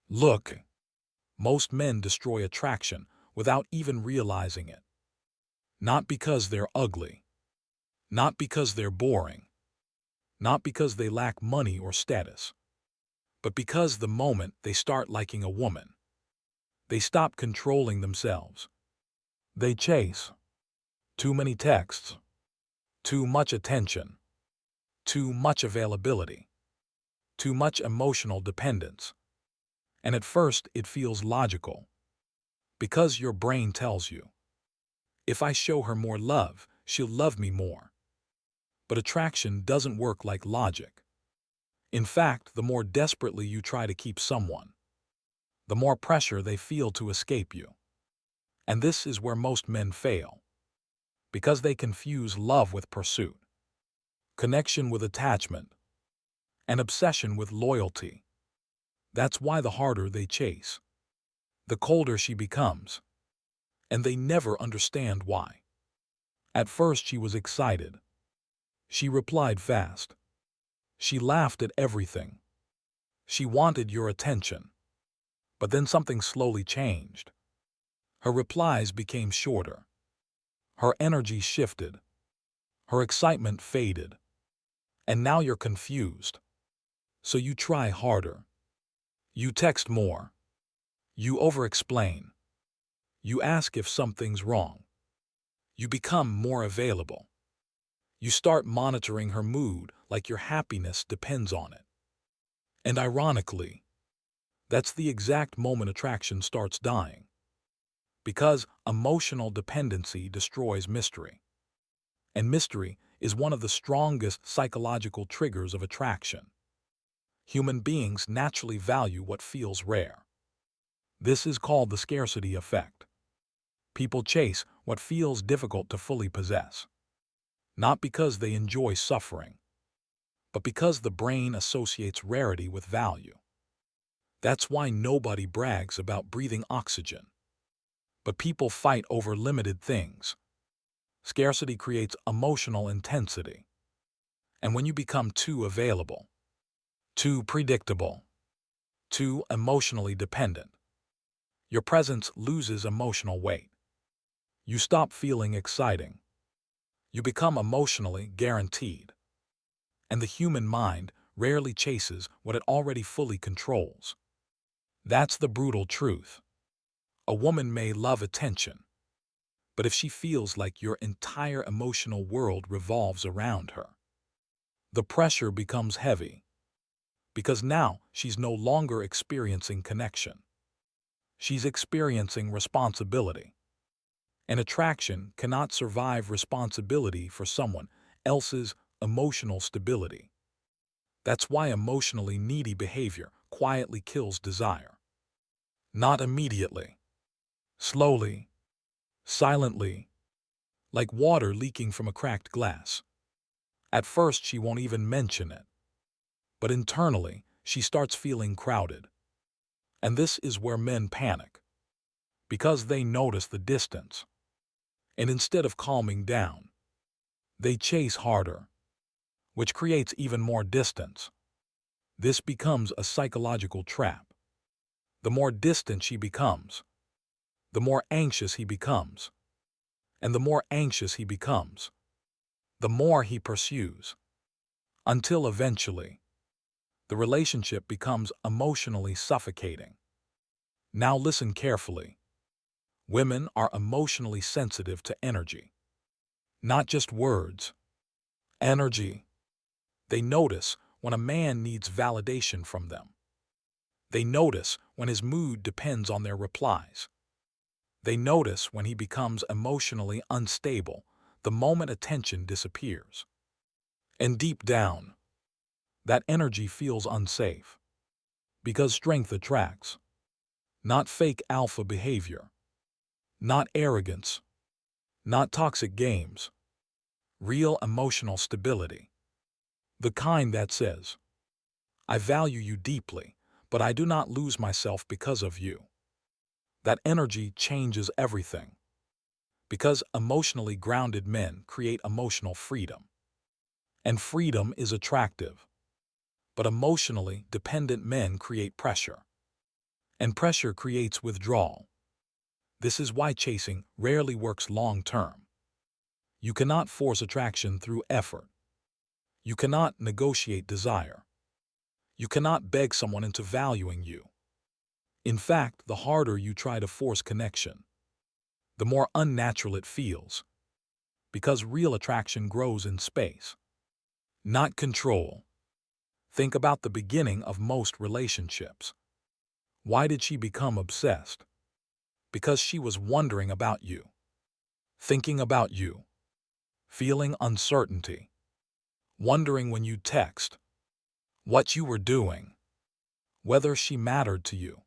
Look, most men destroy attraction without even realizing it. Not because they're ugly, not because they're boring, not because they lack money or status, but because the moment they start liking a woman, they stop controlling themselves. They chase too many texts, too much attention, too much availability, too much emotional dependence. And at first it feels logical, because your brain tells you, if I show her more love, she'll love me more. But attraction doesn't work like logic. In fact, the more desperately you try to keep someone, the more pressure they feel to escape you. And this is where most men fail, because they confuse love with pursuit, connection with attachment, and obsession with loyalty. That's why the harder they chase, the colder she becomes, and they never understand why. At first she was excited. She replied fast. She laughed at everything. She wanted your attention. But then something slowly changed. Her replies became shorter. Her energy shifted. Her excitement faded. And now you're confused. So you try harder. You text more. You over-explain. You ask if something's wrong. You become more available. You start monitoring her mood like your happiness depends on it. And ironically, that's the exact moment attraction starts dying. Because emotional dependency destroys mystery. And mystery is one of the strongest psychological triggers of attraction. Human beings naturally value what feels rare. This is called the scarcity effect. People chase what feels difficult to fully possess, not because they enjoy suffering, but because the brain associates rarity with value. That's why nobody brags about breathing oxygen. But people fight over limited things. Scarcity creates emotional intensity. And when you become too available, too predictable, too emotionally dependent, your presence loses emotional weight. You stop feeling exciting. You become emotionally guaranteed. And the human mind rarely chases what it already fully controls. That's the brutal truth. A woman may love attention, but if she feels like your entire emotional world revolves around her, the pressure becomes heavy, because now she's no longer experiencing connection. She's experiencing responsibility. And attraction cannot survive responsibility for someone else's emotional stability. That's why emotionally needy behavior quietly kills desire. Not immediately. Slowly. Silently. Like water leaking from a cracked glass. At first she won't even mention it. But internally, she starts feeling crowded. And this is where men panic. Because they notice the distance. And instead of calming down, they chase harder, which creates even more distance. This becomes a psychological trap. The more distant she becomes, the more anxious he becomes. And the more anxious he becomes, the more he pursues. Until eventually, the relationship becomes emotionally suffocating. Now listen carefully. Women are emotionally sensitive to energy. Not just words. Energy. They notice when a man needs validation from them. They notice when his mood depends on their replies. They notice when he becomes emotionally unstable the moment attention disappears. And deep down, that energy feels unsafe. Because strength attracts. Not fake alpha behavior. Not arrogance. Not toxic games. Real emotional stability. The kind that says, I value you deeply, but I do not lose myself because of you. That energy changes everything. Because emotionally grounded men create emotional freedom. And freedom is attractive. But emotionally dependent men create pressure. And pressure creates withdrawal. This is why chasing rarely works long term. You cannot force attraction through effort. You cannot negotiate desire. You cannot beg someone into valuing you. In fact, the harder you try to force connection, the more unnatural it feels, because real attraction grows in space, not control. Think about the beginning of most relationships. Why did she become obsessed? Because she was wondering about you, thinking about you, feeling uncertainty, wondering when you text, what you were doing, whether she mattered to you.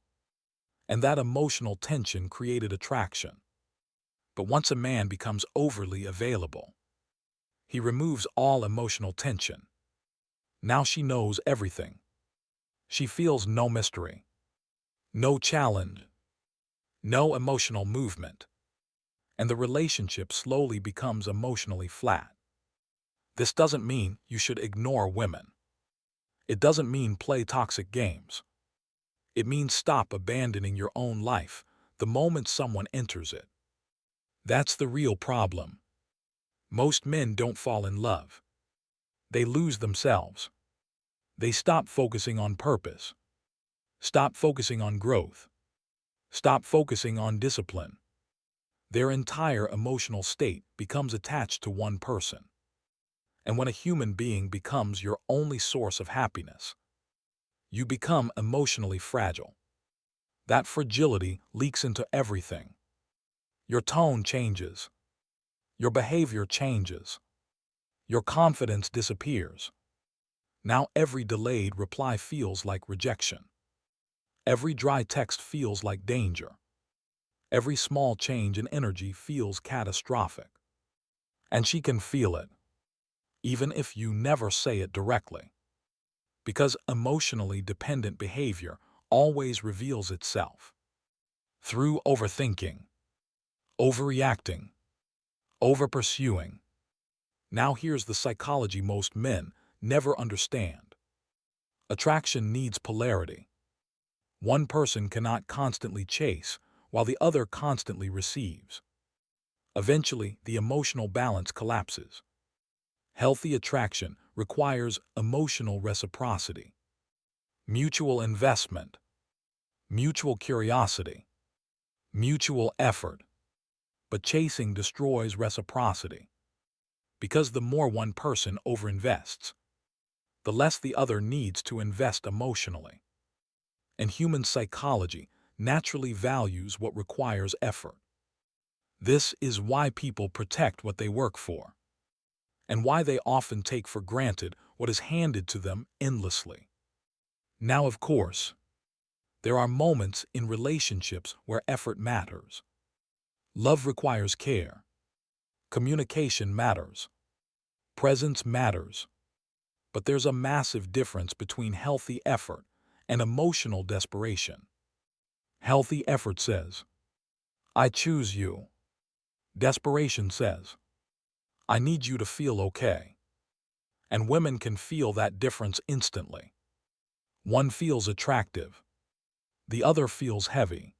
And that emotional tension created attraction. But once a man becomes overly available, he removes all emotional tension. Now she knows everything. She feels no mystery, no challenge, no emotional movement, and the relationship slowly becomes emotionally flat. This doesn't mean you should ignore women. It doesn't mean play toxic games. It means stop abandoning your own life the moment someone enters it. That's the real problem. Most men don't fall in love. They lose themselves. They stop focusing on purpose. Stop focusing on growth. Stop focusing on discipline. Their entire emotional state becomes attached to one person. And when a human being becomes your only source of happiness, you become emotionally fragile. That fragility leaks into everything. Your tone changes. Your behavior changes. Your confidence disappears. Now every delayed reply feels like rejection. Every dry text feels like danger. Every small change in energy feels catastrophic. And she can feel it, even if you never say it directly. Because emotionally dependent behavior always reveals itself through overthinking, overreacting, overpursuing. Now here's the psychology most men never understand. Attraction needs polarity. One person cannot constantly chase while the other constantly receives. Eventually, the emotional balance collapses. Healthy attraction requires emotional reciprocity, mutual investment, mutual curiosity, mutual effort. But chasing destroys reciprocity, because the more one person overinvests, the less the other needs to invest emotionally. And human psychology naturally values what requires effort. This is why people protect what they work for, and why they often take for granted what is handed to them endlessly. Now, of course, there are moments in relationships where effort matters. Love requires care. Communication matters. Presence matters. But there's a massive difference between healthy effort and emotional desperation. Healthy effort says, I choose you. Desperation says, I need you to feel okay. And women can feel that difference instantly. One feels attractive. The other feels heavy.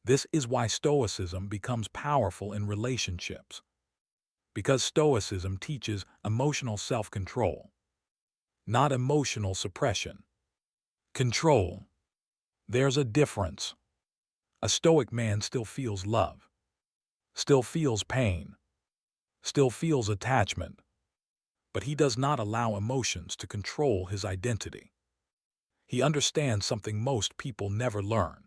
This is why stoicism becomes powerful in relationships. Because stoicism teaches emotional self-control, not emotional suppression. Control. There's a difference. A stoic man still feels love, still feels pain, still feels attachment, but he does not allow emotions to control his identity. He understands something most people never learn.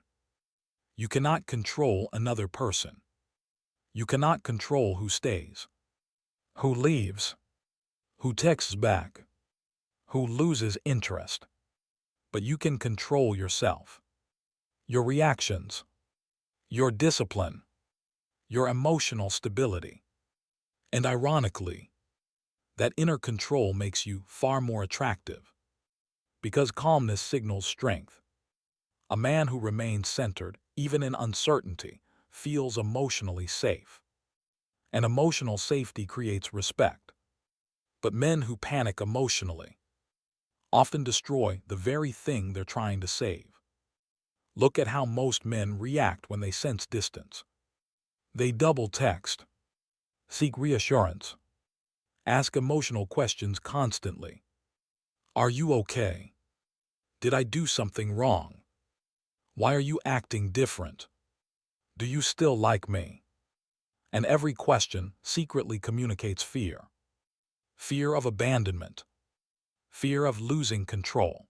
You cannot control another person. You cannot control who stays, who leaves, who texts back, who loses interest. But you can control yourself, your reactions, your discipline, your emotional stability. And ironically, that inner control makes you far more attractive, because calmness signals strength. A man who remains centered, even in uncertainty, feels emotionally safe. And emotional safety creates respect. But men who panic emotionally often destroy the very thing they're trying to save. Look at how most men react when they sense distance. They double text, seek reassurance, ask emotional questions constantly. Are you okay? Did I do something wrong? Why are you acting different? Do you still like me? And every question secretly communicates fear. Fear of abandonment, fear of losing control,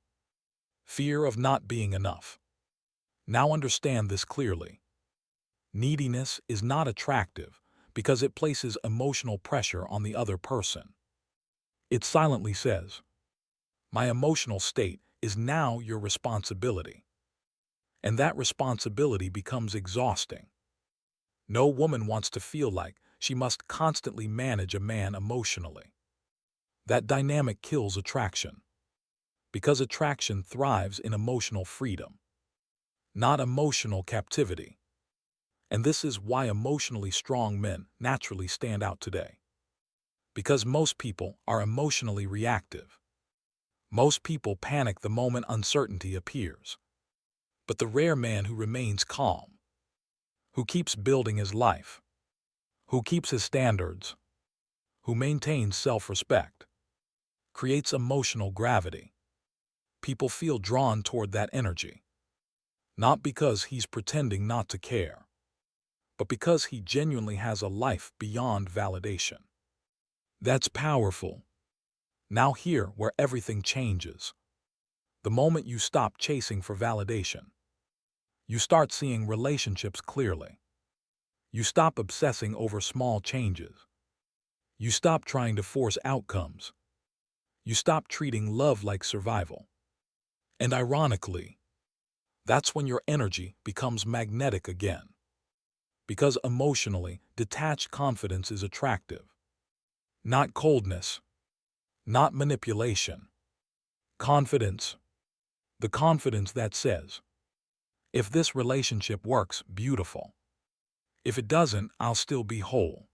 fear of not being enough. Now understand this clearly. Neediness is not attractive because it places emotional pressure on the other person. It silently says, my emotional state is now your responsibility. And that responsibility becomes exhausting. No woman wants to feel like she must constantly manage a man emotionally. That dynamic kills attraction, because attraction thrives in emotional freedom, not emotional captivity. And this is why emotionally strong men naturally stand out today. Because most people are emotionally reactive. Most people panic the moment uncertainty appears. But the rare man who remains calm, who keeps building his life, who keeps his standards, who maintains self-respect, creates emotional gravity. People feel drawn toward that energy, not because he's pretending not to care, but because he genuinely has a life beyond validation. That's powerful. Now here where everything changes. The moment you stop chasing for validation, you start seeing relationships clearly. You stop obsessing over small changes. You stop trying to force outcomes. You stop treating love like survival. And ironically, that's when your energy becomes magnetic again. Because emotionally detached confidence is attractive. Not coldness, not manipulation. Confidence. The confidence that says, if this relationship works, beautiful. If it doesn't, I'll still be whole.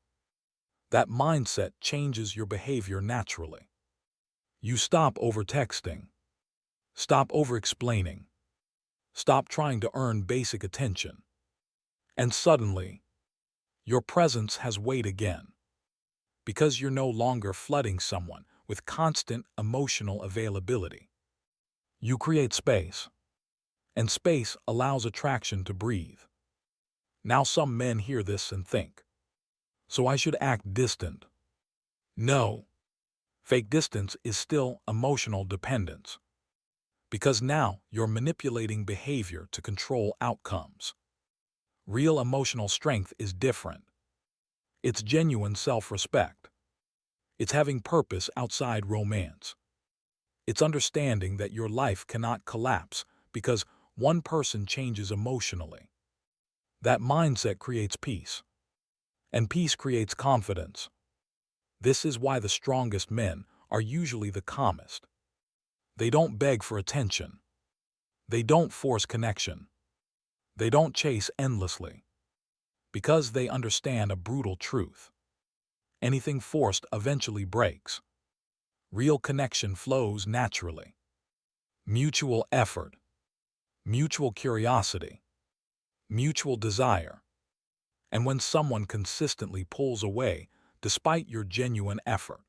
That mindset changes your behavior naturally. You stop over-texting. Stop over-explaining. Stop trying to earn basic attention. And suddenly, your presence has weight again. Because you're no longer flooding someone with constant emotional availability. You create space. And space allows attraction to breathe. Now some men hear this and think, so I should act distant. No. Fake distance is still emotional dependence. Because now you're manipulating behavior to control outcomes. Real emotional strength is different. It's genuine self-respect. It's having purpose outside romance. It's understanding that your life cannot collapse because one person changes emotionally. That mindset creates peace. And peace creates confidence. This is why the strongest men are usually the calmest. They don't beg for attention. They don't force connection. They don't chase endlessly. Because they understand a brutal truth. Anything forced eventually breaks. Real connection flows naturally. Mutual effort. Mutual curiosity. Mutual desire. And when someone consistently pulls away, despite your genuine effort,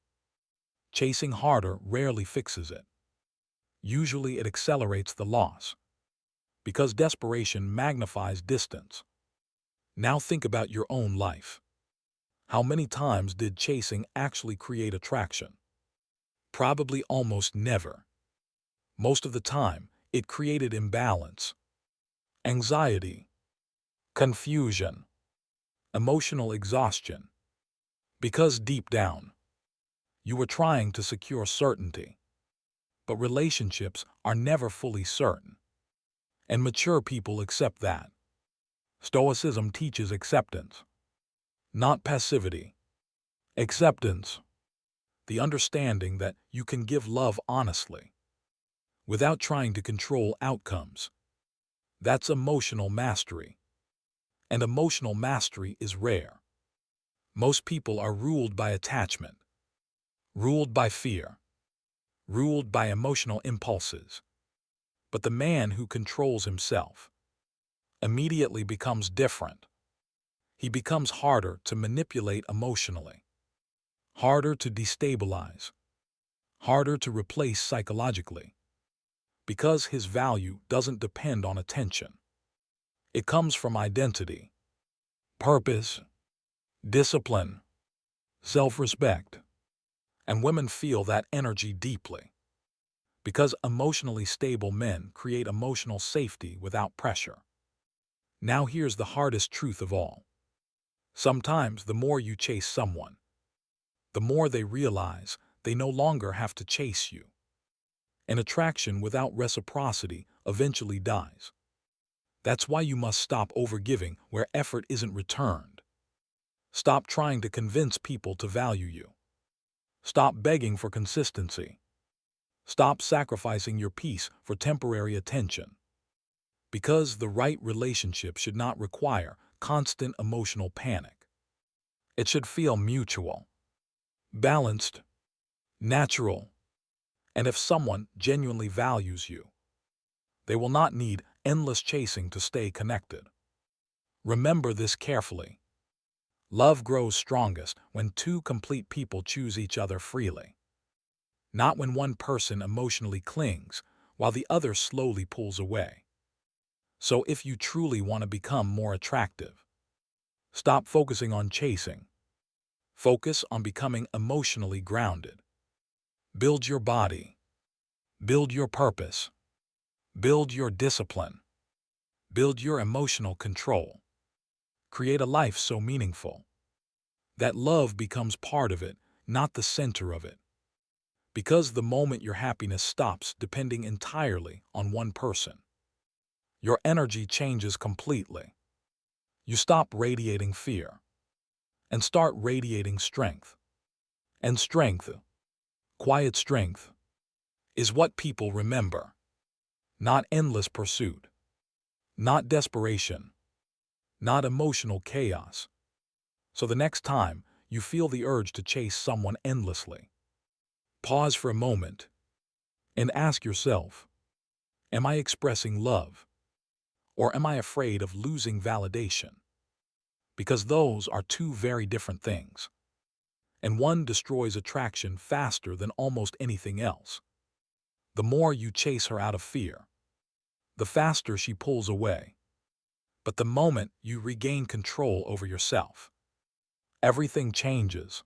chasing harder rarely fixes it. Usually it accelerates the loss. Because desperation magnifies distance. Now think about your own life. How many times did chasing actually create attraction? Probably almost never. Most of the time, it created imbalance, anxiety, confusion, emotional exhaustion. Because deep down, you were trying to secure certainty. But relationships are never fully certain. And mature people accept that. Stoicism teaches acceptance, not passivity. Acceptance, the understanding that you can give love honestly, without trying to control outcomes. That's emotional mastery. And emotional mastery is rare. Most people are ruled by attachment, ruled by fear, ruled by emotional impulses. But the man who controls himself, immediately becomes different. He becomes harder to manipulate emotionally, harder to destabilize, harder to replace psychologically, because his value doesn't depend on attention. It comes from identity, purpose, discipline, self-respect, and women feel that energy deeply, because emotionally stable men create emotional safety without pressure. Now here's the hardest truth of all. Sometimes the more you chase someone, the more they realize they no longer have to chase you. An attraction without reciprocity eventually dies. That's why you must stop overgiving where effort isn't returned. Stop trying to convince people to value you. Stop begging for consistency. Stop sacrificing your peace for temporary attention. Because the right relationship should not require constant emotional panic. It should feel mutual, balanced, natural. And if someone genuinely values you, they will not need endless chasing to stay connected. Remember this carefully. Love grows strongest when two complete people choose each other freely, not when one person emotionally clings while the other slowly pulls away. So if you truly want to become more attractive, stop focusing on chasing. Focus on becoming emotionally grounded. Build your body. Build your purpose. Build your discipline. Build your emotional control. Create a life so meaningful that love becomes part of it, not the center of it. Because the moment your happiness stops depending entirely on one person, your energy changes completely. You stop radiating fear and start radiating strength. And strength, quiet strength, is what people remember. Not endless pursuit, not desperation, not emotional chaos. So the next time you feel the urge to chase someone endlessly, pause for a moment and ask yourself, am I expressing love or am I afraid of losing validation? Because those are two very different things. And one destroys attraction faster than almost anything else. The more you chase her out of fear, the faster she pulls away. But the moment you regain control over yourself, everything changes.